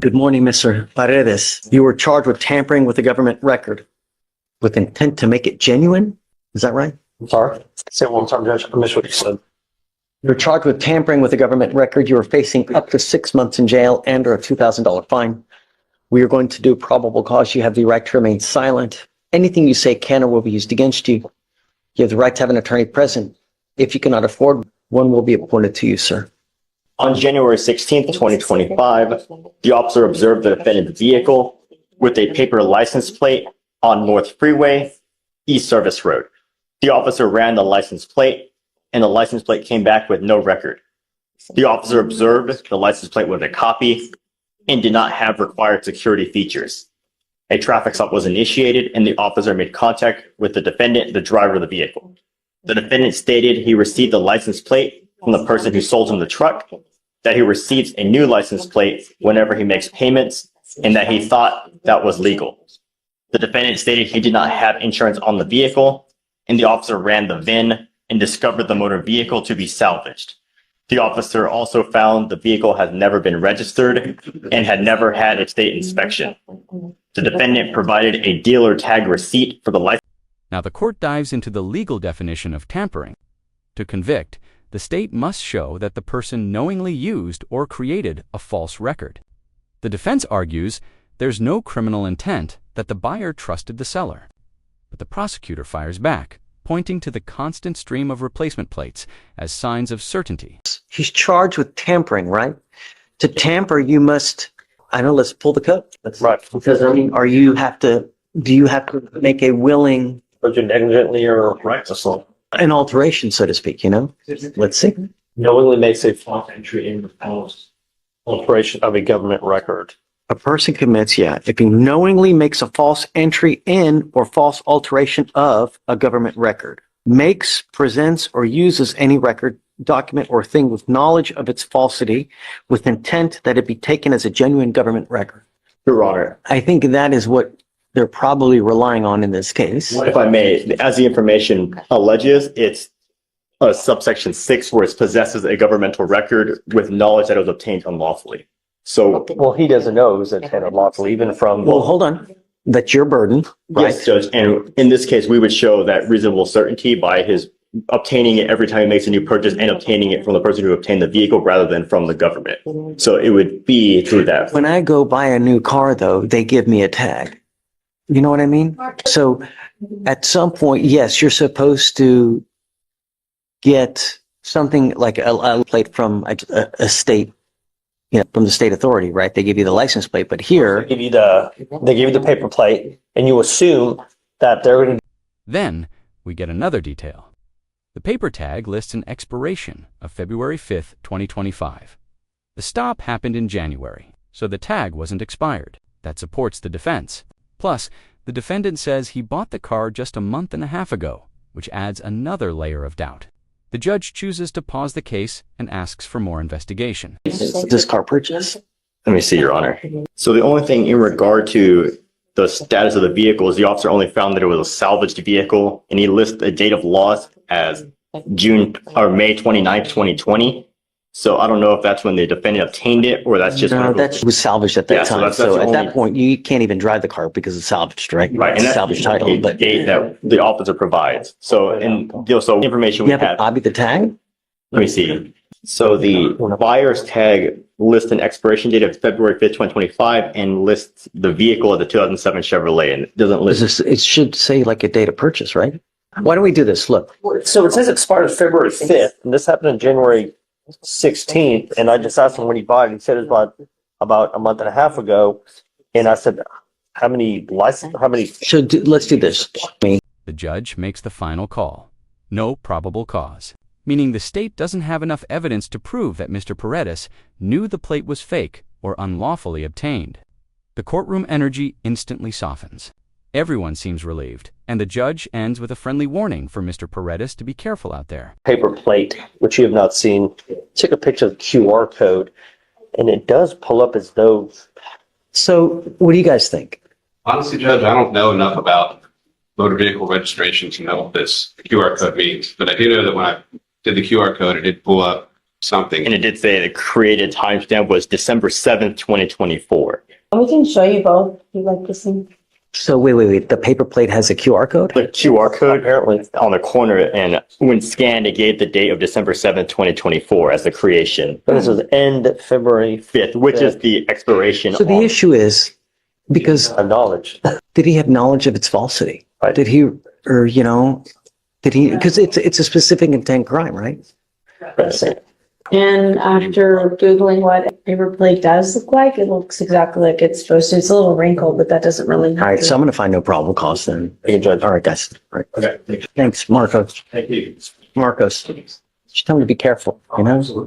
Good morning, Mr. Paredes. You were charged with tampering with a government record with intent to make it genuine. Is that right? I'm sorry. Say it one more time, Judge. I missed what you said. You're charged with tampering with a government record. You are facing up to 6 months in jail and or a $2,000 fine. We are going to do probable cause. You have the right to remain silent. Anything you say can or will be used against you. You have the right to have an attorney present. If you cannot afford one, will be appointed to you, sir. On January 16th, 2025, the officer observed the defendant's vehicle with a paper license plate on North Freeway, East Service Road. The officer ran the license plate, and the license plate came back with no record. The officer observed the license plate was a copy and did not have required security features. A traffic stop was initiated, and the officer made contact with the defendant, the driver of the vehicle. The defendant stated he received the license plate from the person who sold him the truck, that he receives a new license plate whenever he makes payments, and that he thought that was legal. The defendant stated he did not have insurance on the vehicle, and the officer ran the VIN and discovered the motor vehicle to be salvaged. The officer also found the vehicle has never been registered and had never had a state inspection. The defendant provided a dealer tag receipt for the license. Now the court dives into the legal definition of tampering. To convict, the state must show that the person knowingly used or created a false record. The defense argues there's no criminal intent, that the buyer trusted the seller. But the prosecutor fires back, pointing to the constant stream of replacement plates as signs of certainty. He's charged with tampering, right? To tamper, you must, I know, let's pull the coat. Right. Because I mean, do you have to make a willing, Or you negligently or recklessly an alteration, so to speak, you know? Let's see. knowingly makes a false entry in the false alteration of a government record. A person commits, if he knowingly makes a false entry in or false alteration of a government record, makes, presents, or uses any record, document, or thing with knowledge of its falsity with intent that it be taken as a genuine government record. Your Honor, I think that is what they're probably relying on in this case. if I may, as the information alleges, it's subsection 6 where it possesses a governmental record with knowledge that it was obtained unlawfully. So, Well, he doesn't know it was intended lawfully, even from. Well, hold on. That's your burden, right? yes, Judge, and in this case, we would show that reasonable certainty by his obtaining it every time he makes a new purchase and obtaining it from the person who obtained the vehicle rather than from the government. So it would be through that. When I go buy a new car, though, they give me a tag. You know what I mean? So at some point, yes, you're supposed to get something like a plate from a state, from the state authority, right? They give you the license plate, but here, They give you the paper plate, and you assume that they're going to. Then we get another detail. The paper tag lists an expiration of February 5th, 2025. The stop happened in January, so the tag wasn't expired. That supports the defense. Plus, the defendant says he bought the car just a month and a half ago, which adds another layer of doubt. The judge chooses to pause the case and asks for more investigation. this car purchase. Let me see, Your Honor. So the only thing in regard to the status of the vehicle is the officer only found that it was a salvaged vehicle, and he lists a date of loss as May 29th, 2020. So I don't know if that's when the defendant obtained it or that's just. No, that was salvaged at that Yeah, so time. that's So the at that only- point, you can't even drive the car because it's salvaged, right? Right, and It's that's salvaged the title, but date that the officer provides. So, so information you we have a have. copy of the tag? Let me see. So the buyer's tag lists an expiration date of February 5th, 2025 and lists the vehicle of the 2007 Chevrolet and it doesn't list. It should say like a date of purchase, right? Why don't we do this? Look, So it says it expired February 5th, and this happened on January 16th, and I just asked him when he bought it. He said it was about a month and a half ago, and I said, how many? let's do this. The judge makes the final call. No probable cause, meaning the state doesn't have enough evidence to prove that Mr. Paredes knew the plate was fake or unlawfully obtained. The courtroom energy instantly softens. Everyone seems relieved, and the judge ends with a friendly warning for Mr. Paredes to be careful out there. Paper plate, which you have not seen. Took a picture of the QR code, and it does pull up as though. So what do you guys think? Honestly, Judge, I don't know enough about motor vehicle registration to know what this QR code means, but I do know that when I did the QR code, it did pull up something. And it did say the created timestamp was December 7th, 2024. We can show you both. If you like to see. So wait. The paper plate has a QR code? The QR code apparently on the corner, and when scanned, it gave the date of December 7th, 2024 as the creation. But this is end February 5th, which is the expiration. So the on- issue is, because of knowledge. did he have knowledge of its falsity? Right. Did he, or, did he, because it's a specific intent crime, right? And after Googling what a paper plate does look like, it looks exactly like it's supposed to. It's a little wrinkled, but that doesn't really All right, matter. so I'm going to find no probable cause then. You can judge. All right, guys. All right. Okay. Thanks, Marcos. Thank you. Marcos, just tell me to be careful,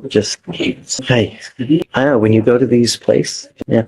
just, hey, I know, when you go to these places, yeah,